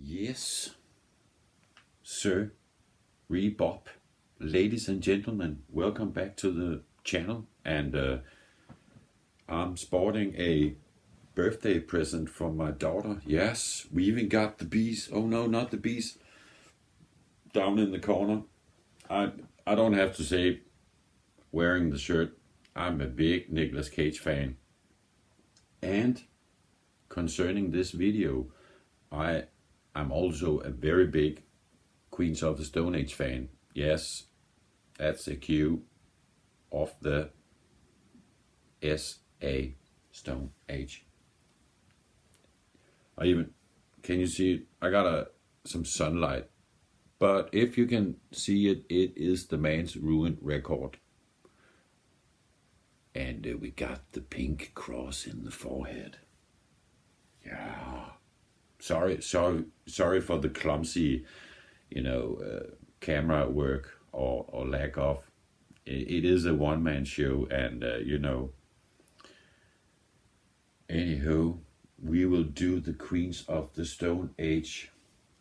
Yes, sir, Bob. Ladies and gentlemen, welcome back to the channel. And I'm sporting a birthday present from my daughter. Yes, we even got the bees. Oh no, not the bees. Down in the corner. I don't have to say, wearing the shirt, I'm a big Nicolas Cage fan. And concerning this video, I'm also a very big Queens of the Stone Age fan. Yes, that's a cue of the S.A. Stone Age. Can you see it? I got some sunlight. But if you can see it, it is the man's ruined record. And we got the pink cross in the forehead. Yeah. Sorry for the clumsy, camera work or lack of. It is a one-man show, and Anywho, we will do the Queens of the Stone Age.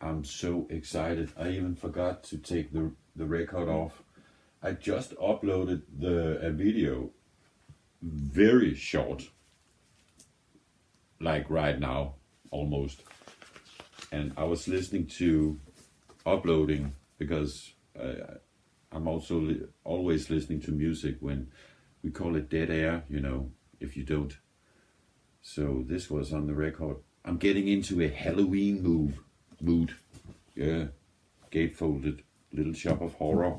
I'm so excited. I even forgot to take the record off. I just uploaded a video, very short, like right now, almost. And I was listening to uploading because I'm also always listening to music when we call it dead air, if you don't. So this was on the record. I'm getting into a Halloween mood. Yeah, gatefolded, Little Shop of Horror.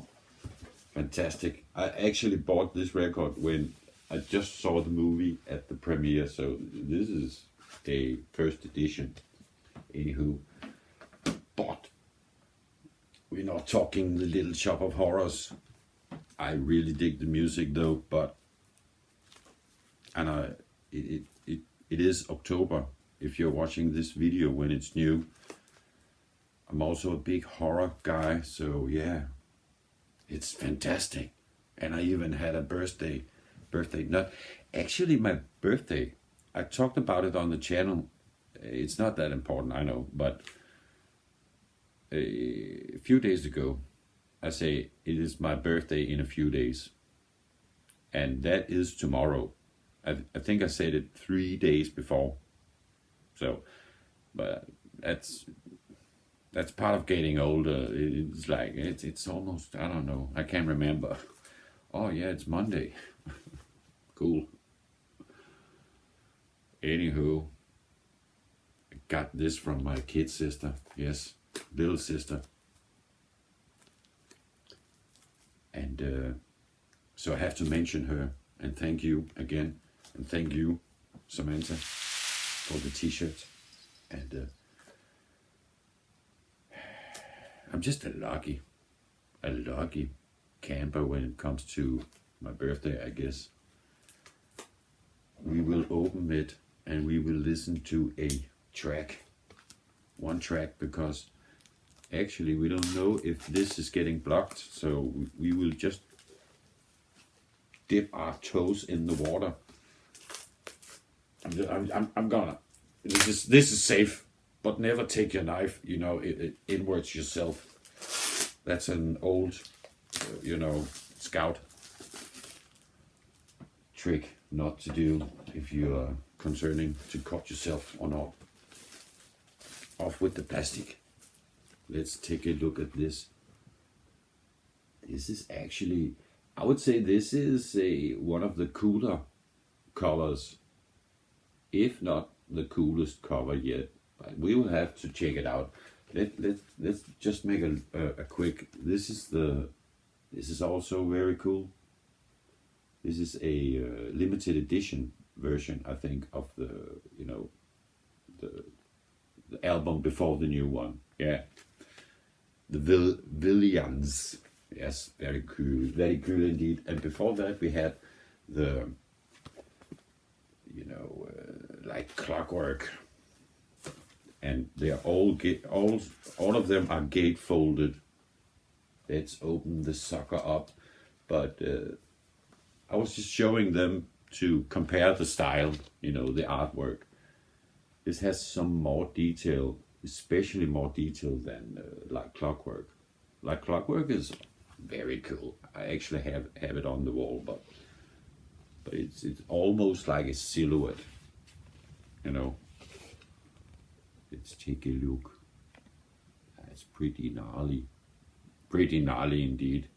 Fantastic. I actually bought this record when I just saw the movie at the premiere. So this is a first edition. Anywho, but we're not talking the Little Shop of Horrors. I really dig the music though, it is October if you're watching this video when it's new. I'm also a big horror guy, so yeah, it's fantastic. And I even had a birthday, not actually my birthday. I talked about it on the channel. It's not that important, I know, but a few days ago, I say it is my birthday in a few days, and that is tomorrow. I think I said it 3 days before. So, but that's part of getting older. It's like it's almost, I don't know. I can't remember. Oh yeah, it's Monday. Cool. Anywho, I got this from my kid sister. Yes, little sister. And so I have to mention her and thank you again. And thank you, Samantha, for the t-shirt. And I'm just a lucky camper when it comes to my birthday, I guess. We will open it and we will listen to one track, because actually we don't know if this is getting blocked, so we will just dip our toes in the water. I'm gonna. This is safe, but never take your knife, inwards yourself. That's an old, scout trick not to do if you are concerning to cut yourself or not. Off with the plastic. Let's take a look at this. This is actually, I would say this is one of the cooler colors, if not the coolest cover yet. But we will have to check it out. Let's just make a quick. This is also very cool. This is a limited edition version, I think, of the album before the new one. Yeah, the Villains. Yes, very cool indeed. And before that we had the like Clockwork, and they're all of them are gatefolded. Let's open the sucker up. But I was just showing them to compare the style, the artwork. This has some more detail. especially more detailed than Like Clockwork. Like Clockwork is very cool. I actually have it on the wall, but it's almost like a silhouette, you know. Let's take a look. That's pretty gnarly indeed.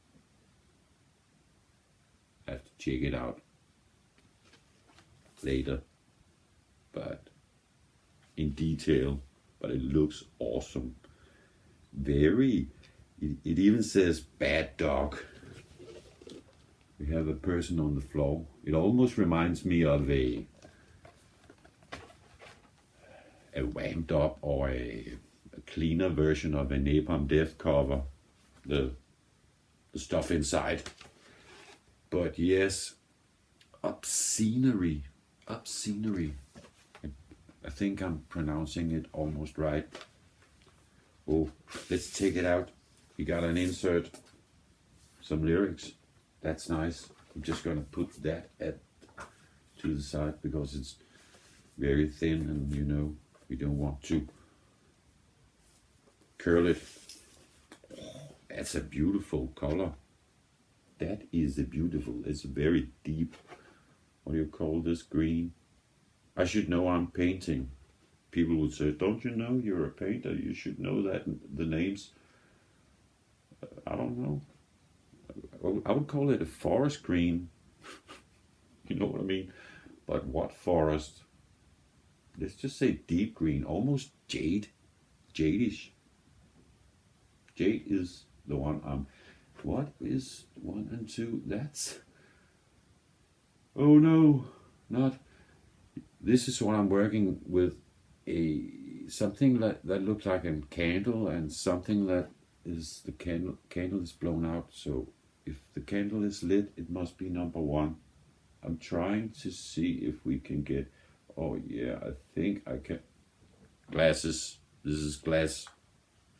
I have to check it out later, but in detail. But it looks awesome. Very. It even says bad dog. We have a person on the floor. It almost reminds me of a ramped up or a cleaner version of a Napalm Death cover. The stuff inside. But yes, Obscenery. I think I'm pronouncing it almost right. Oh, let's take it out. We got an insert, some lyrics. That's nice. I'm just gonna put that to the side because it's very thin, and you know we don't want to curl it. Oh, that's a beautiful color. That is a beautiful. It's very deep. What do you call this? Green. I should know I'm painting. People would say, "Don't you know you're a painter? You should know that the names." I don't know. I would call it a forest green. You know what I mean? But what forest? Let's just say deep green, almost jadish. Jade is the one I'm. What is 1 and 2? That's. Oh no, not. This is what I'm working with. Something that looks like a candle, and something that is the candle is blown out. So if the candle is lit, it must be number 1. I'm trying to see if we can get. Oh yeah, I think I can. Glasses. This is glass.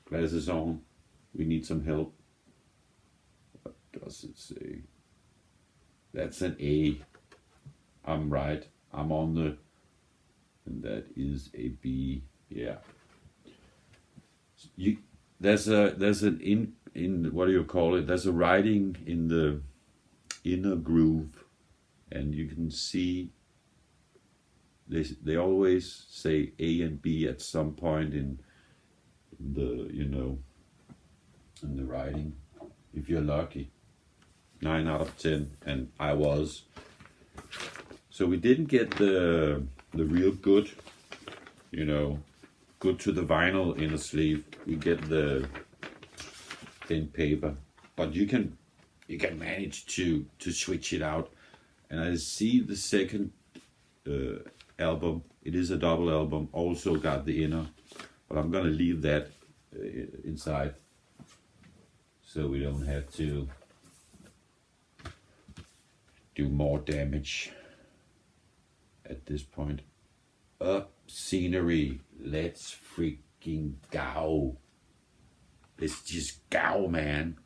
Glasses on. We need some help. What does it say? That's an A. I'm right. I'm on the. And that is a B. Yeah. There's an in what do you call it? There's a writing in the inner groove, and you can see they always say A and B at some point in the in the writing. If you're lucky, 9 out of 10, and I was. So we didn't get the real good, good to the vinyl inner sleeve. We get the thin paper, but you can manage to switch it out. And I see the second album. It is a double album. Also got the inner, but I'm gonna leave that inside so we don't have to do more damage at this point. Obscenery. Let's freaking go. Let's just go, man.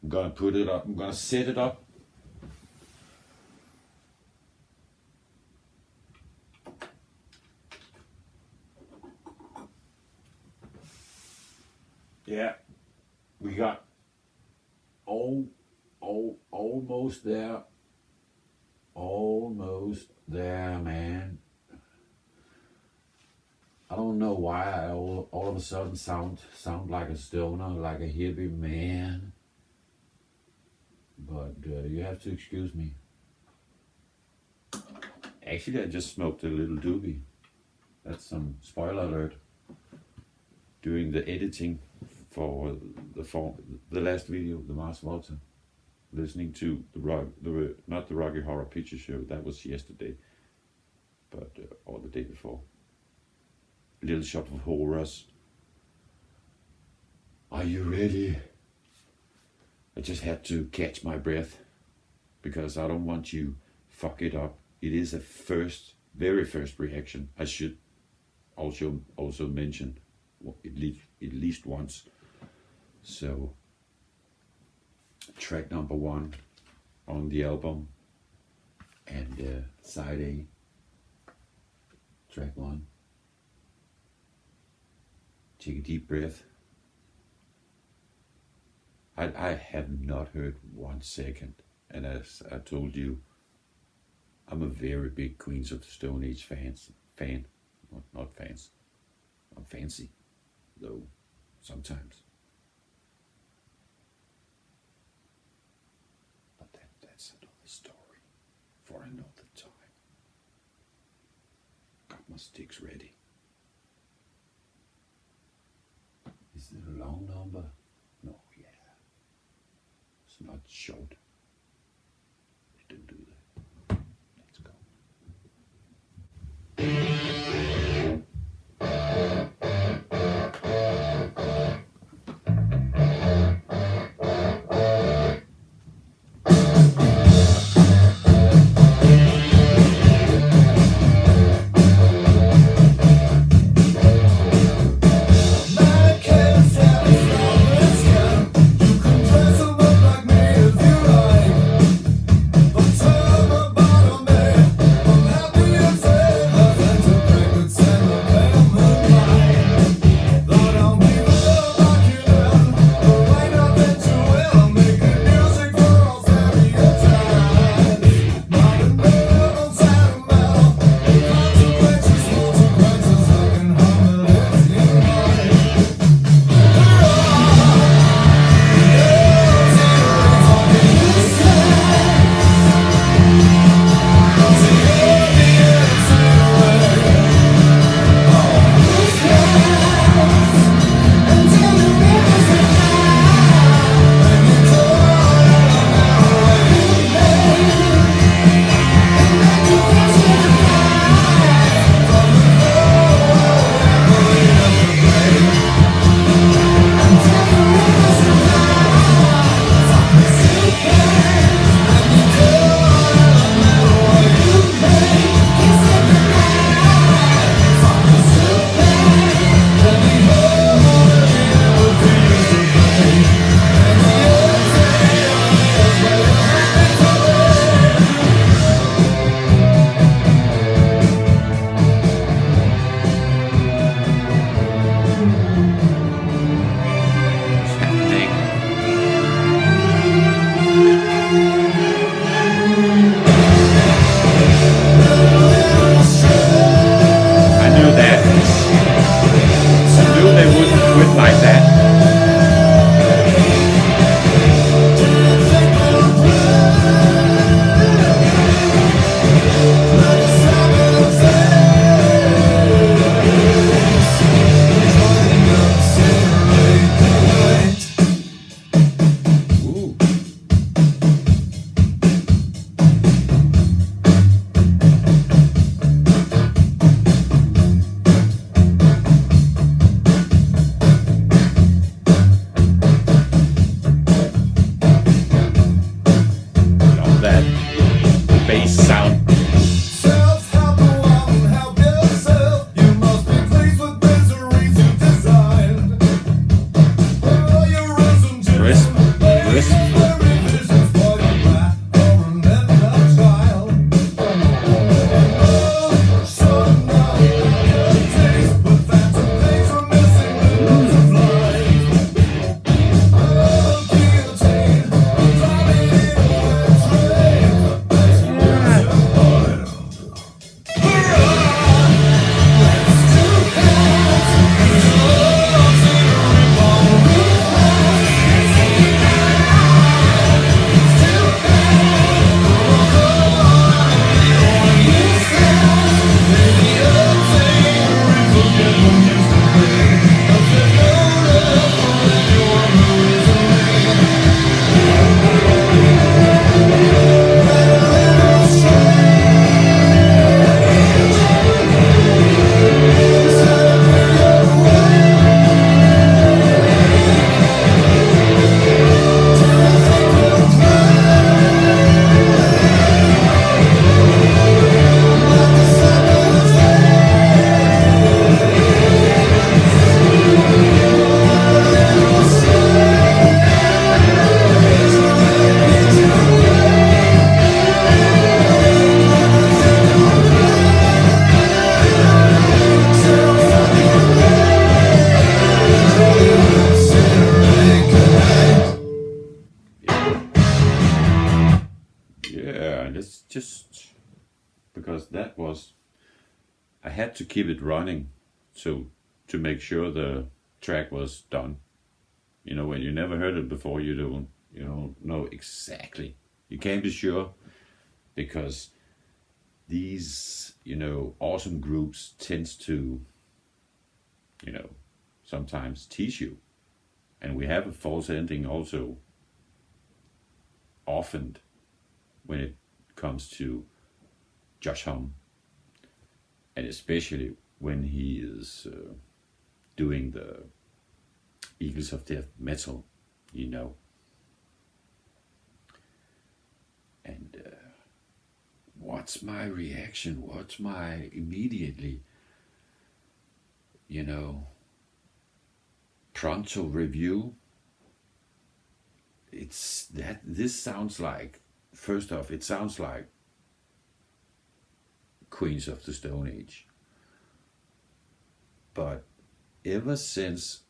I'm gonna put it up. I'm gonna set it up. Yeah, we got almost there. Almost there, man. I don't know why I all of a sudden sound like a stoner, like a hippie man. But you have to excuse me. Actually, I just smoked a little doobie. That's some spoiler alert. Doing the editing for the last video, the Mars Volta. Listening to not the Rocky Horror Picture Show, that was yesterday, but or the day before. Little Shop of Horrors. Are you ready? I just had to catch my breath because I don't want you fuck it up. It is a very first reaction. I should also mention at least once. So. Track number 1 on the album, and side A, track 1. Take a deep breath. I have not heard 1 second, and as I told you, I'm a very big Queens of the Stone Age fan. Not fans. I'm fancy, though, sometimes. But that's another story for another time. Got my sticks ready. Is it a long number? No, yeah. It's not short. They don't do that. Let's go. My kids have a flawless gun. You can dress them up like me if you because that was, I had to keep it running to make sure the track was done. When you never heard it before, you don't know exactly. You can't be sure, because these awesome groups tends to sometimes tease you, and we have a false ending also often when it comes to Josh Homme, and especially when he is doing the Eagles of Death metal, And what's my reaction? What's my immediately, pronto review? It's that this sounds like, first off, it sounds like Queens of the Stone Age. But ever since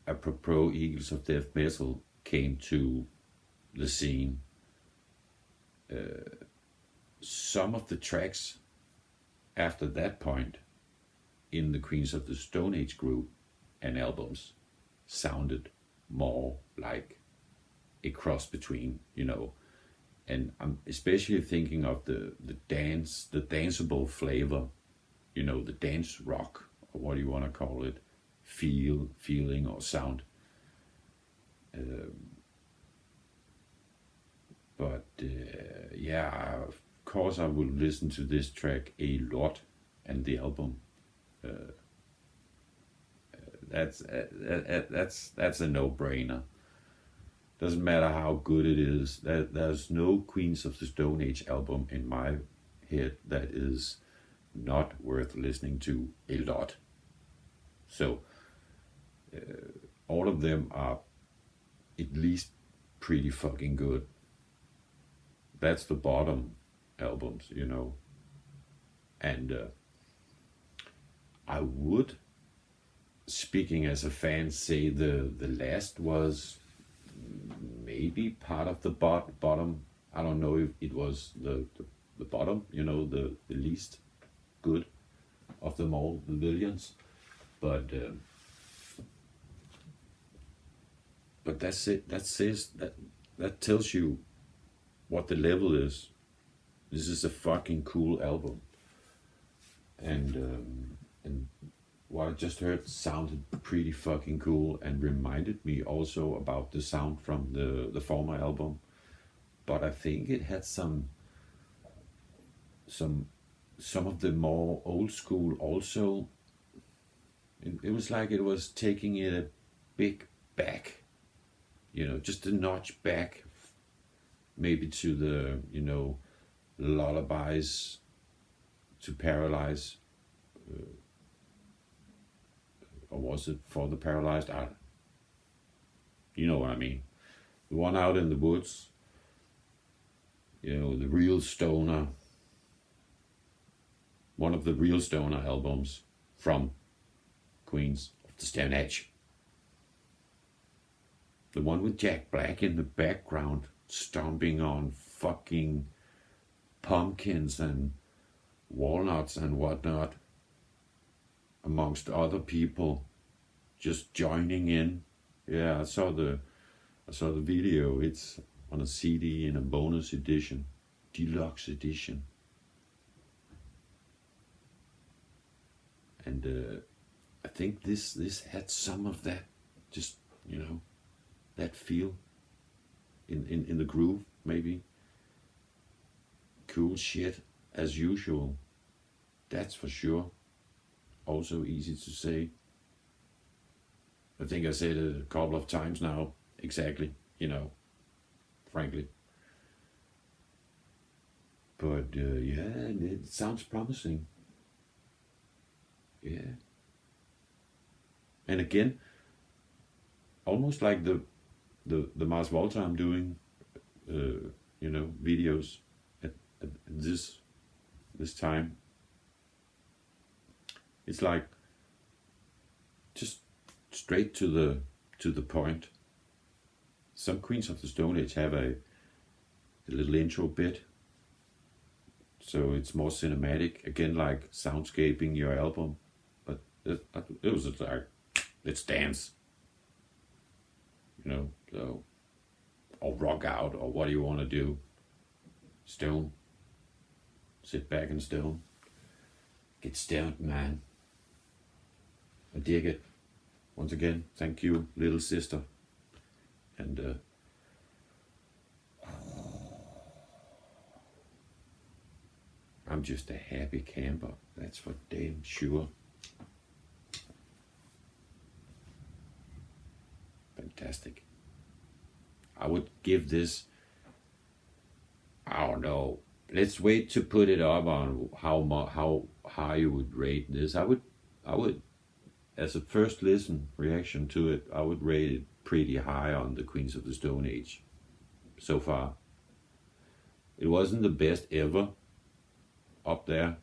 apropos Eagles of Death metal came to the scene, some of the tracks after that point in the Queens of the Stone Age group and albums sounded more like a cross between, and I'm especially thinking of the danceable flavor, the dance rock, or what do you want to call it, feeling or sound. But of course I will listen to this track a lot, and the album. That's a no-brainer. Doesn't matter how good it is. There's no Queens of the Stone Age album in my head that is not worth listening to a lot. So all of them are at least pretty fucking good. That's the bottom albums, and I would, speaking as a fan, say the last was maybe part of the bottom. I don't know if it was the bottom, the least good of them all, the millions, but that's it. That tells you what the level is. This is a fucking cool album, and what I just heard sounded pretty fucking cool and reminded me also about the sound from the former album, but I think it had some of the more old school also. It was like it was taking it a big back, just a notch back, maybe to the lullabies to Paralyze, or was it For the Paralyzed? You know what I mean. The one out in the woods, the real stoner, one of the real stoner albums from Queens of the Stone Age. The one with Jack Black in the background stomping on fucking pumpkins and walnuts and whatnot, amongst other people just joining in. Yeah, I saw the video. It's on a CD in a bonus edition, deluxe edition. And I think this had some of that, just that feel in the groove, maybe. Cool shit as usual, that's for sure. Also easy to say. I think I said it a couple of times now, exactly, frankly. But it sounds promising. Yeah. And again, almost like the Mars Volta I'm doing, videos at this time. It's like just straight to the point. Some Queens of the Stone Age have a little intro bit, So it's more cinematic, again, like soundscaping your album. But it was just like, let's dance, so, or rock out, or what do you want to do? Stone. Sit back and stone. Get stoned, man. I dig it. Once again, thank you, little sister. And I'm just a happy camper, that's for damn sure. Fantastic. I would give this, I don't know, let's wait to put it up on how high you would rate this. I would, as a first listen reaction to it, I would rate it pretty high on the Queens of the Stone Age so far. It wasn't the best ever up there,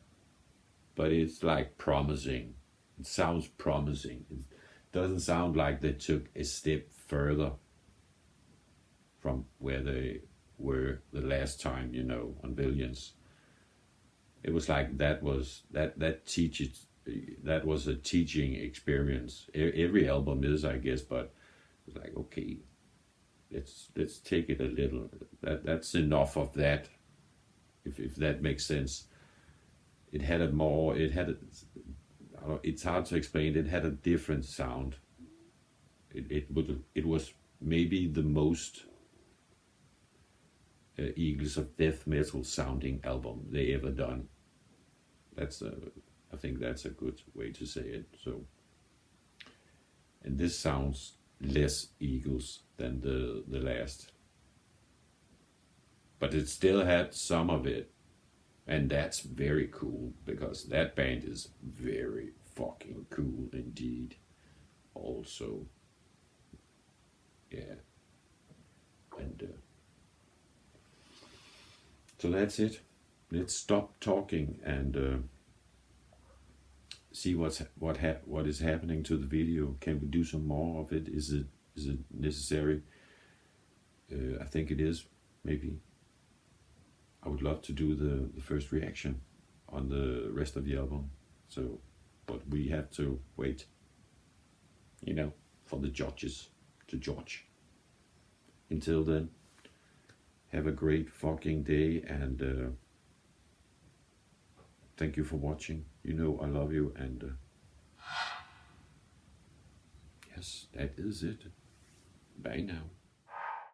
but it's like promising. It sounds promising. It doesn't sound like they took a step further from where they were the last time, on Billions. It was like that was a teaching experience. Every album is, I guess, but it's like, okay, let's take it a little. That's enough of that, if that makes sense. It's hard to explain. It had a different sound. It was maybe the most Eagles of death metal sounding album they ever done. I think that's a good way to say it. So, and this sounds less Eagles than the last, but it still had some of it, and that's very cool, because that band is very fucking cool indeed. Also, yeah, and so that's it. Let's stop talking and see what is happening to the video. Can we do some more of it? Is it necessary? I think it is. Maybe. I would love to do the first reaction on the rest of the album. So, but we have to wait, for the judges to judge. Until then, have a great fucking day, and thank you for watching. I love you, and yes, that is it. Bye now.